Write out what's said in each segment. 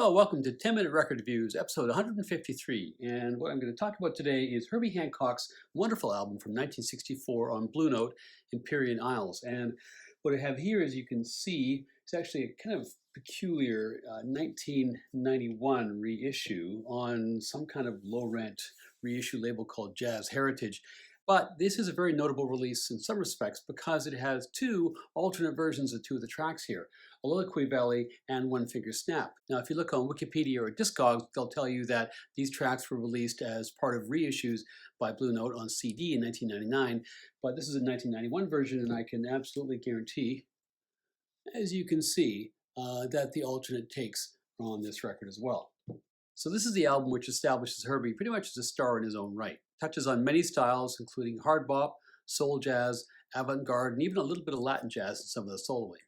Well, welcome to 10-Minute Record Reviews, episode 153. And what I'm going to talk about today is Herbie Hancock's wonderful album from 1964 on Blue Note, Empyrean Isles. And what I have here, as you can see, is actually a kind of peculiar 1991 reissue on some kind of low-rent reissue label called Jazz Heritage. But this is a very notable release in some respects because it has two alternate versions of two of the tracks here, Oliloquy Valley and One Finger Snap. Now, if you look on Wikipedia or Discogs, they'll tell you that these tracks were released as part of reissues by Blue Note on CD in 1999, but this is a 1991 version, and I can absolutely guarantee, as you can see, that the alternate takes are on this record as well. So this is the album which establishes Herbie pretty much as a star in his own right. Touches on many styles, including hard bop, soul jazz, avant-garde, and even a little bit of Latin jazz in some of the soloing.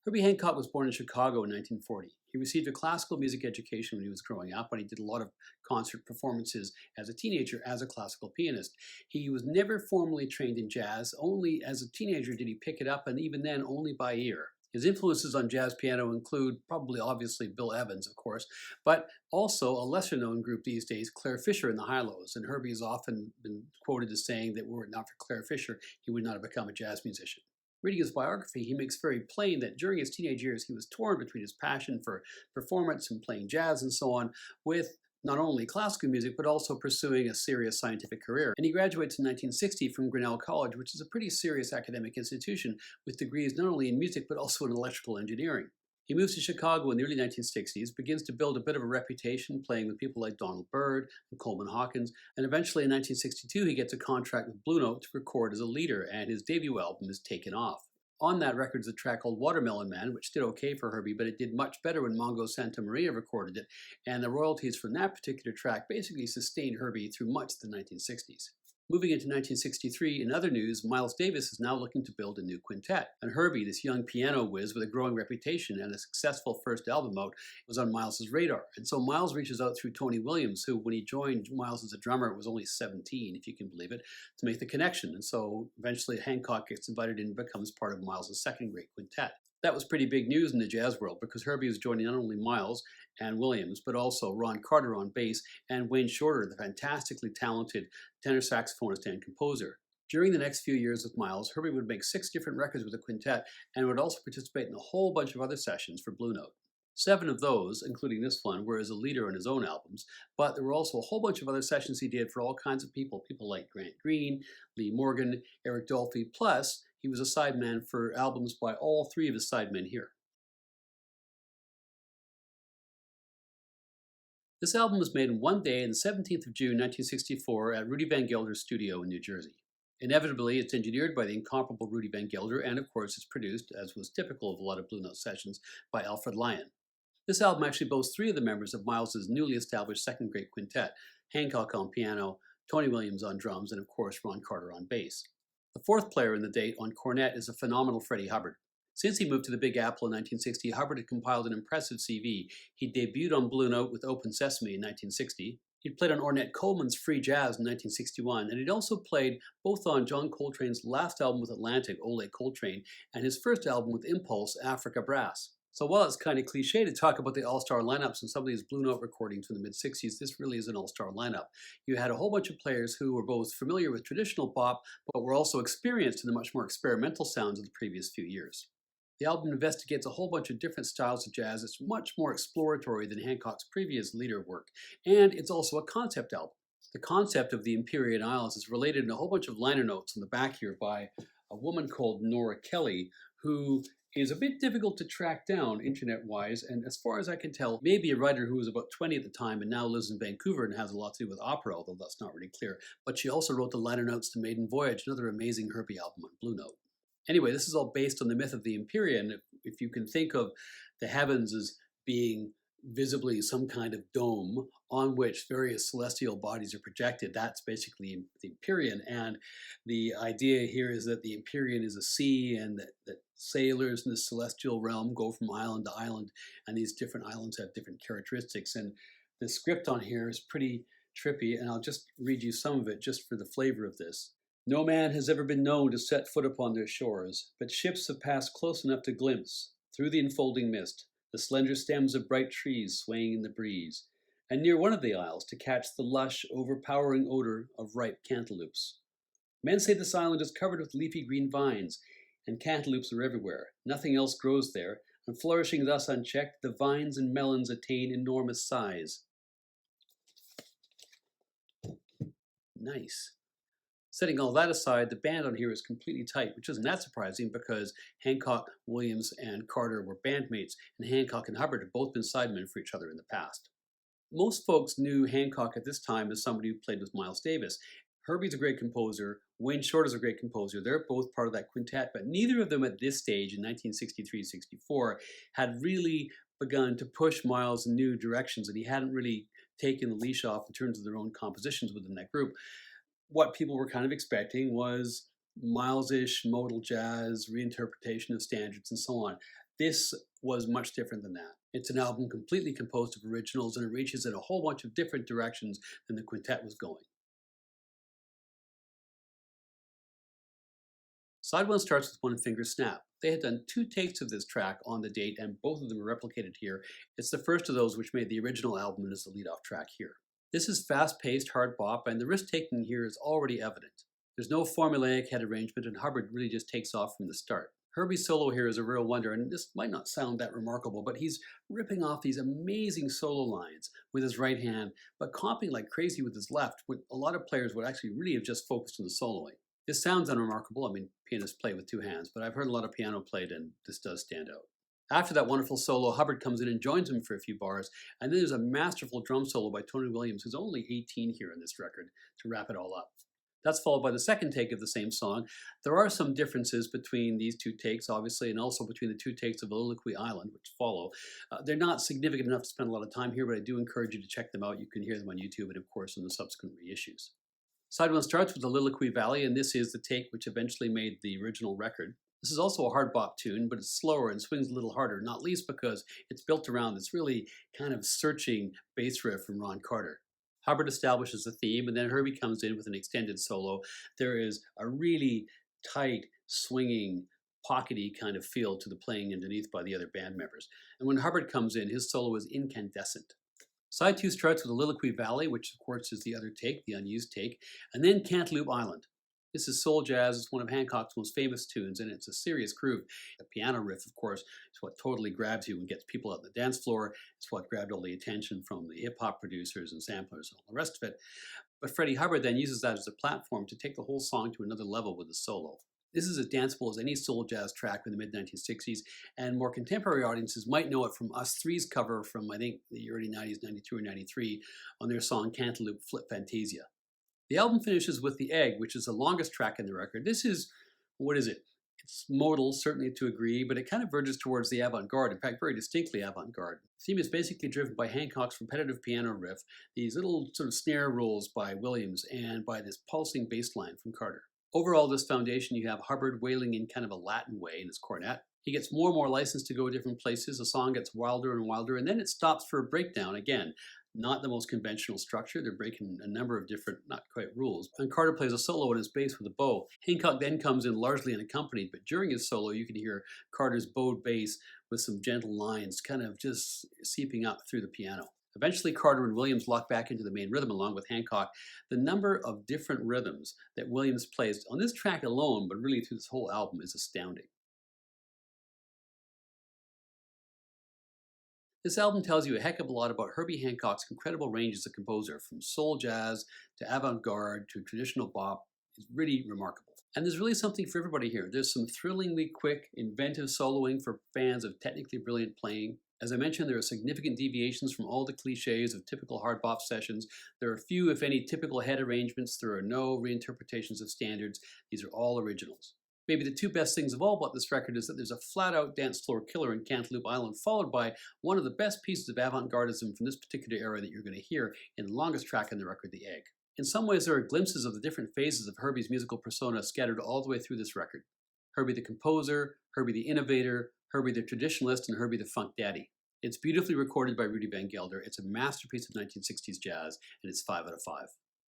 Herbie Hancock was born in Chicago in 1940. He received a classical music education when he was growing up, and he did a lot of concert performances as a teenager as a classical pianist. He was never formally trained in jazz. Only as a teenager did he pick it up, and even then only by ear. His influences on jazz piano include probably obviously Bill Evans, of course, but also a lesser-known group these days, Claire Fischer and the Hi-Lo's. And Herbie has often been quoted as saying that were it not for Claire Fischer, he would not have become a jazz musician. Reading his biography, he makes very plain that during his teenage years, he was torn between his passion for performance and playing jazz and so on, with not only classical music, but also pursuing a serious scientific career. And he graduates in 1960 from Grinnell College, which is a pretty serious academic institution with degrees not only in music, but also in electrical engineering. He moves to Chicago in the early 1960s, begins to build a bit of a reputation playing with people like Donald Byrd and Coleman Hawkins, and eventually in 1962 he gets a contract with Blue Note to record as a leader, and his debut album is Taken Off. On that record is a track called Watermelon Man, which did okay for Herbie, but it did much better when Mongo Santa Maria recorded it, and the royalties from that particular track basically sustained Herbie through much of the 1960s. Moving into 1963, in other news, Miles Davis is now looking to build a new quintet, and Herbie, this young piano whiz with a growing reputation and a successful first album out, was on Miles's radar. And so Miles reaches out through Tony Williams, who, when he joined Miles as a drummer, was only 17, if you can believe it, to make the connection. And so eventually Hancock gets invited in and becomes part of Miles's second great quintet. That was pretty big news in the jazz world because Herbie was joining not only Miles and Williams, but also Ron Carter on bass and Wayne Shorter, the fantastically talented tenor saxophonist and composer. During the next few years with Miles, Herbie would make 6 different records with the quintet and would also participate in a whole bunch of other sessions for Blue Note. 7 of those, including this one, were as a leader on his own albums, but there were also a whole bunch of other sessions he did for all kinds of people like Grant Green, Lee Morgan, Eric Dolphy, plus he was a sideman for albums by all 3 of his sidemen here. This album was made in one day on the 17th of June 1964 at Rudy Van Gelder's studio in New Jersey. Inevitably, it's engineered by the incomparable Rudy Van Gelder, and of course it's produced, as was typical of a lot of Blue Note sessions, by Alfred Lyon. This album actually boasts 3 of the members of Miles's newly established second great quintet, Hancock on piano, Tony Williams on drums, and of course Ron Carter on bass. The 4th player in the date on cornet is a phenomenal Freddie Hubbard. Since he moved to the Big Apple in 1960, Hubbard had compiled an impressive CV. He debuted on Blue Note with Open Sesame in 1960. He'd played on Ornette Coleman's Free Jazz in 1961, and he'd also played both on John Coltrane's last album with Atlantic, Ole Coltrane, and his first album with Impulse, Africa Brass. So while it's kind of cliche to talk about the all-star lineups in some of these Blue Note recordings from the mid-60s, this really is an all-star lineup. You had a whole bunch of players who were both familiar with traditional pop, but were also experienced in the much more experimental sounds of the previous few years. The album investigates a whole bunch of different styles of jazz. It's much more exploratory than Hancock's previous leader work, and it's also a concept album. The concept of the Empyrean Isles is related in a whole bunch of liner notes on the back here by a woman called Nora Kelly, who is a bit difficult to track down internet-wise, and as far as I can tell, maybe a writer who was about 20 at the time and now lives in Vancouver and has a lot to do with opera, although that's not really clear. But she also wrote the liner notes to Maiden Voyage, another amazing Herbie album on Blue Note. Anyway, this is all based on the myth of the Empyrean. If you can think of the heavens as being visibly some kind of dome on which various celestial bodies are projected, that's basically the Empyrean. And the idea here is that the Empyrean is a sea, and that sailors in the celestial realm go from island to island, and these different islands have different characteristics. And the script on here is pretty trippy, and I'll just read you some of it just for the flavor of this. No man has ever been known to set foot upon their shores, but ships have passed close enough to glimpse, through the enfolding mist, the slender stems of bright trees swaying in the breeze, and near one of the isles to catch the lush, overpowering odor of ripe cantaloupes. Men say this island is covered with leafy green vines, and cantaloupes are everywhere. Nothing else grows there, and flourishing thus unchecked, the vines and melons attain enormous size. Nice. Setting all that aside, the band on here is completely tight, which isn't that surprising because Hancock, Williams, and Carter were bandmates, and Hancock and Hubbard had both been sidemen for each other in the past. Most folks knew Hancock at this time as somebody who played with Miles Davis. Herbie's a great composer, Wayne Shorter's a great composer, they're both part of that quintet, but neither of them at this stage in 1963-64 had really begun to push Miles in new directions, and he hadn't really taken the leash off in terms of their own compositions within that group. What people were kind of expecting was Miles-ish modal jazz, reinterpretation of standards, and so on. This was much different than that. It's an album completely composed of originals, and it reaches in a whole bunch of different directions than the quintet was going. Side one starts with One Finger Snap. They had done 2 takes of this track on the date, and both of them are replicated here. It's the first of those which made the original album and is the lead-off track here. This is fast-paced hard bop, and the risk-taking here is already evident. There's no formulaic head arrangement, and Hubbard really just takes off from the start. Herbie's solo here is a real wonder, and this might not sound that remarkable, but he's ripping off these amazing solo lines with his right hand, but comping like crazy with his left, when a lot of players would actually really have just focused on the soloing. This sounds unremarkable. I mean, pianists play with 2 hands, but I've heard a lot of piano played, and this does stand out. After that wonderful solo, Hubbard comes in and joins him for a few bars, and then there's a masterful drum solo by Tony Williams, who's only 18 here in this record, to wrap it all up. That's followed by the second take of the same song. There are some differences between these 2 takes, obviously, and also between the 2 takes of Soliloquy Island, which follow. They're not significant enough to spend a lot of time here, but I do encourage you to check them out. You can hear them on YouTube and, of course, in the subsequent reissues. Side one starts with the Soliloquy Valley, and this is the take which eventually made the original record. This is also a hard bop tune, but it's slower and swings a little harder, not least because it's built around this really kind of searching bass riff from Ron Carter. Hubbard establishes the theme, and then Herbie comes in with an extended solo. There is a really tight, swinging, pockety kind of feel to the playing underneath by the other band members. And when Hubbard comes in, his solo is incandescent. Side 2 starts with the Soliloquy Valley, which of course is the other take, the unused take, and then Cantaloupe Island. This is soul jazz. It's one of Hancock's most famous tunes, and it's a serious groove. The piano riff, of course, is what totally grabs you and gets people out on the dance floor. It's what grabbed all the attention from the hip-hop producers and samplers and all the rest of it. But Freddie Hubbard then uses that as a platform to take the whole song to another level with the solo. This is as danceable as any soul jazz track in the mid-1960s, and more contemporary audiences might know it from Us Three's cover from, I think, the early 90s, 92 or 93, on their song Cantaloupe Flip Fantasia. The album finishes with The Egg, which is the longest track in the record. This is, what is it? It's modal, certainly to agree, but it kind of verges towards the avant-garde, in fact, very distinctly avant-garde. The theme is basically driven by Hancock's repetitive piano riff, these little sort of snare rolls by Williams, and by this pulsing bass line from Carter. Overall, this foundation, you have Hubbard wailing in kind of a Latin way in his cornet. He gets more and more license to go different places. The song gets wilder and wilder, and then it stops for a breakdown again. Not the most conventional structure. They're breaking a number of different, not quite rules. And Carter plays a solo on his bass with a bow. Hancock then comes in largely unaccompanied, but during his solo, you can hear Carter's bowed bass with some gentle lines kind of just seeping up through the piano. Eventually, Carter and Williams lock back into the main rhythm along with Hancock. The number of different rhythms that Williams plays on this track alone, but really through this whole album, is astounding. This album tells you a heck of a lot about Herbie Hancock's incredible range as a composer, from soul jazz to avant-garde to traditional bop. It's really remarkable. And there's really something for everybody here. There's some thrillingly quick, inventive soloing for fans of technically brilliant playing. As I mentioned, there are significant deviations from all the cliches of typical hard bop sessions. There are few, if any, typical head arrangements. There are no reinterpretations of standards. These are all originals. Maybe the 2 best things of all about this record is that there's a flat-out dance floor killer in Cantaloupe Island, followed by one of the best pieces of avant-gardism from this particular era that you're going to hear in the longest track in the record, The Egg. In some ways, there are glimpses of the different phases of Herbie's musical persona scattered all the way through this record. Herbie the composer, Herbie the innovator, Herbie the traditionalist, and Herbie the funk daddy. It's beautifully recorded by Rudy Van Gelder. It's a masterpiece of 1960s jazz, and it's 5 out of 5.